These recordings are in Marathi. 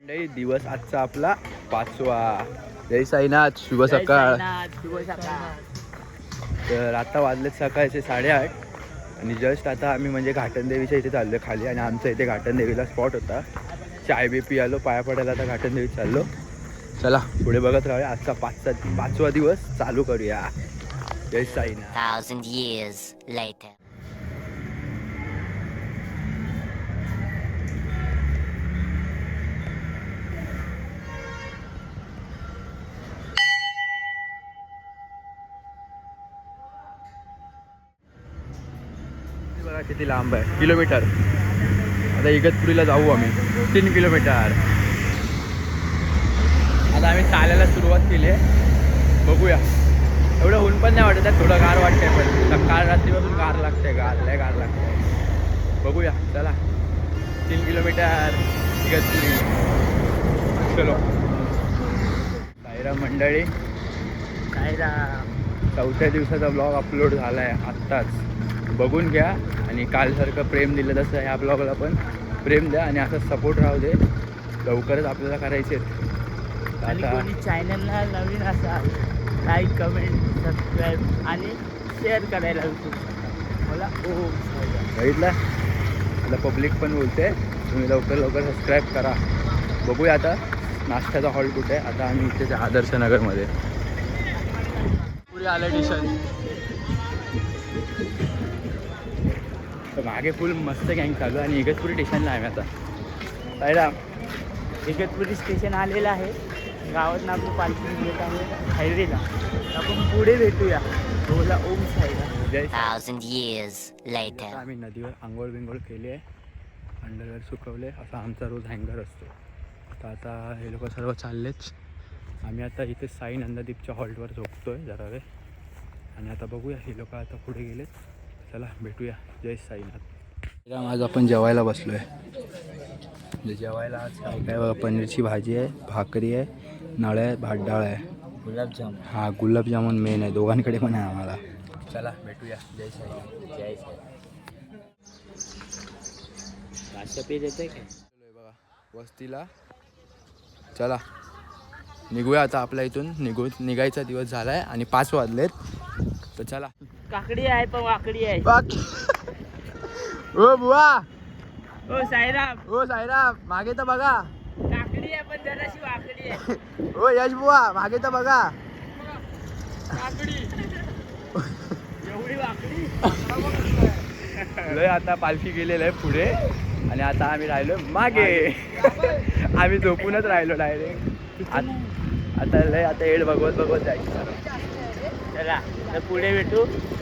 नाही दिवस आजचा आपला 5वा. जय साईनाथ, शुभ सकाळ. तर आता वाजलेत सकाळचे 8:30 आणि जस्ट आता आम्ही म्हणजे घाटनदेवीच्या इथे चाललो खाली. आणि आमच्या इथे घाटनदेवीला स्पॉट होता, चाय बी पियालो, पाया पडायला आता घाटनदेवीत चाललो. चला पुढे बघत राहूया. आजचा 5वा दिवस चालू करूया. जय साईनाथ. 1,000 years later. बघा किती लांब आहे, किलोमीटर. आता इगतपुरीला जाऊ आम्ही, 3 किलोमीटर. आता आम्ही चालायला सुरुवात केली आहे. बघूया. एवढं ऊन पण नाही वाटत आहे, थोडं गार वाटतंय. पण सकाळ रात्रीपासून गार लागतंय, लय गार लागतंय. बघूया. चला 3 किलोमीटर इगतपुरी. चलो. साईराम मंडळी, साईराम. 4थ्या दिवसाचा ब्लॉग अपलोड झाला आहे आत्ताच, बघून घ्या. आणि कालसारखं प्रेम दिलं तसं ह्या ब्लॉगला पण प्रेम द्या आणि असं सपोर्ट राहू दे. लवकरच आपल्याला करायचे आणि कोणी चॅनलला नवीन असाल, लाईक, कमेंट, सबस्क्राईब आणि शेअर करायला विसरू नका. मला बघितलं. आता पब्लिक पण बोलते, तुम्ही लवकर सबस्क्राईब करा. बघूया आता नाश्त्याचा हॉल कुठे आहे. आता आम्ही इथे आदर्श नगरमध्ये पुढे आलं स्टेशन. तर मागे फुल मस्त गँग चालू आणि इगतपुरी स्टेशनला आहे आता. साईराम. इगतपुरी स्टेशन आलेलं आहे. गावात आपली पालखी घेत आहे हायवेला. आपण पुढे भेटूया. बोला ओम साईराम. जय 1,000 years later. आम्ही नदीवर आंघोळ बिंघोळ केली आहे, अंडरवेअर सुकवले. असा आमचा रोज हँगर असतो. तर आता हे लोक सर्व चाललेच. आम्ही आता इथे साई नंदादीपच्या हॉल्टवर झोपतोय जरा वेळ. आणि आता बघूया, हे लोक आता पुढे गेलेत. चला भेटूया. जय साईनाथ. आज आपण जेवायला बसलो आहे. जेवायला आज काय काय बघा, पनीरची भाजी आहे, भाकरी आहे, नळ आहे, भात डाळ आहे, गुलाबजाम. हां गुलाबजामुन मेन आहे. दोघांकडे पण आहे आम्हाला. चला भेटूया. जय साईनाथ. जय साईराम. नाश्ता पेज येते काय बघा वस्तीला. चला निघूया आता. आपल्या इथून निघायचा दिवस झाला आहे आणि 5 वाजलेत. तर चला. काकडी आहे पण वाकडी आहे. ओ बुवा, ओ साईराम. ओ साईराम, मागे तर बघा. काकडी आहे पण जराशी वाकडी आहे. ओ यश बुवा, मागे तर बघा. काकडी एवढी वाकडी. लय आता पालखी गेलेलं आहे पुढे आणि आता आम्ही राहिलो मागे. आम्ही झोपूनच राहिलो डायरेक्ट. आता लय आता एड बघवत जायचं. चला तर पुढे भेटू.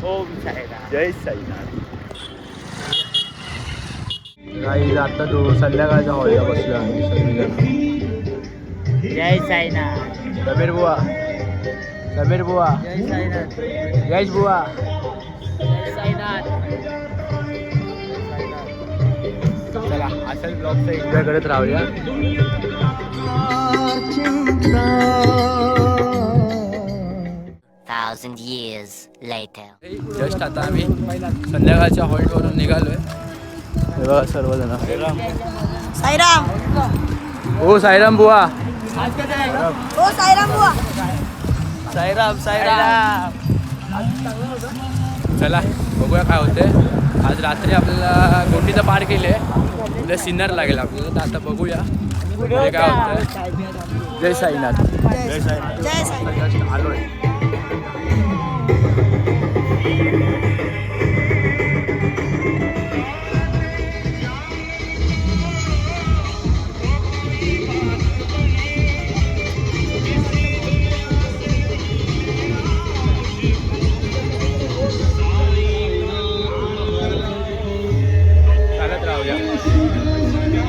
ओम साईराम. जय साईनाथ. काही आता तो संध्याकाळच्या हॉलला बसलो आम्ही सगळेजण. जय साईनाथ. समीर बुवा, जय साईनाथ. यश बुवा. जय साईनाथ. चला असंच ब्लॉगचं एन्जॉय करत राहूया. 1,000 years later. जस्ट आता आम्ही संध्याकाळच्या हॉल्टवरून निघालोय. हे बघा सर्वजण. साईराम. ओ साईराम बुवा. ओ साईराम बुवा. साईराम. साईराम. चला बघूया काय होते. आज रात्री आपल्याला गोटीचं पार केले, उद्या सिन्नर लागेल आपल्याला. तर आता बघूया पुढे काय होतं. जय साईनाथ. जय साईराम. जस्ट आलोय. चालत राहूया.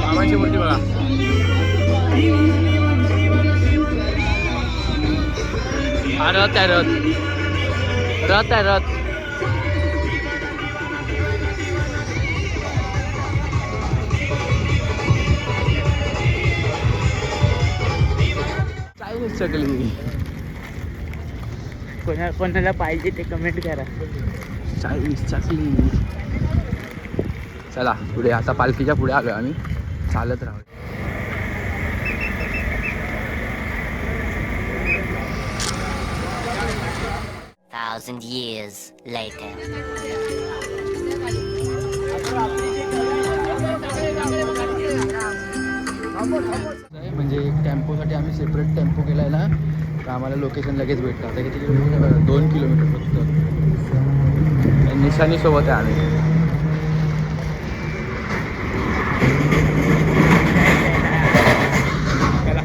कामाची मूर्ती बघा. हा रथ आहे, रथ आहे, रथ. चायनीज चकली. कोणाला पाहिजे ते कमेंट करा. चायनीज चकली. चला पुढे. आता पालखीच्या पुढे आलो आम्ही. चालत राहू. 1,000 years later. म्हणजे एक टेम्पोसाठी आम्ही सेपरेट टेम्पो केला आहे ना, तर आम्हाला लोकेशन लगेच भेटतं. आता किती किलोमीटर आहे? 2 किलोमीटर फक्त. निशाणीसोबत आहे आम्ही. चला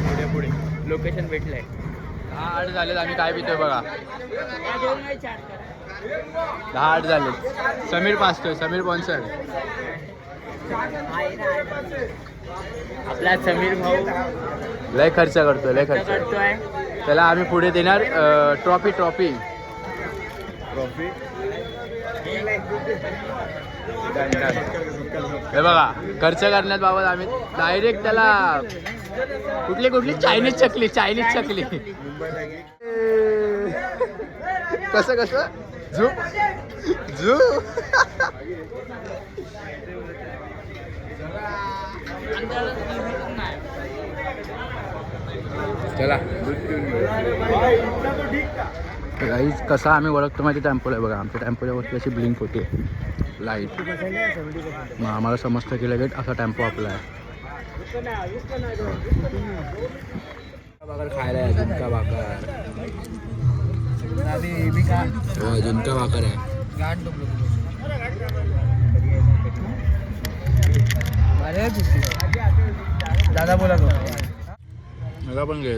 पुढे पुढे लोकेशन भेटलंय. 10-8 झालेत. आम्ही काय पितोय बघा. 10-8 झाले. समीर पाचतोय. समीर स्पॉन्सर. आपला समीर भाऊ लय खर्च करतोय, लय खर्च करतोय. त्याला आम्ही पुढे देणार ट्रॉफी. हे बघा, खर्च करण्यात बाबत आम्ही डायरेक्ट त्याला कुठली चायनीज चकली. कसं झू चला गाईज कसा आम्ही ओळखतो माहिती टेम्पोला बघा. आमच्या टेम्पोच्या वरती अशी ब्लिंक होते लाईट. मग आम्हाला समजतं की लगेच असा टेम्पो आपला आहे. खायला आहे झुणका भाकर. झुणका भाकर आहे. दादा बोला तो. मला पण घे.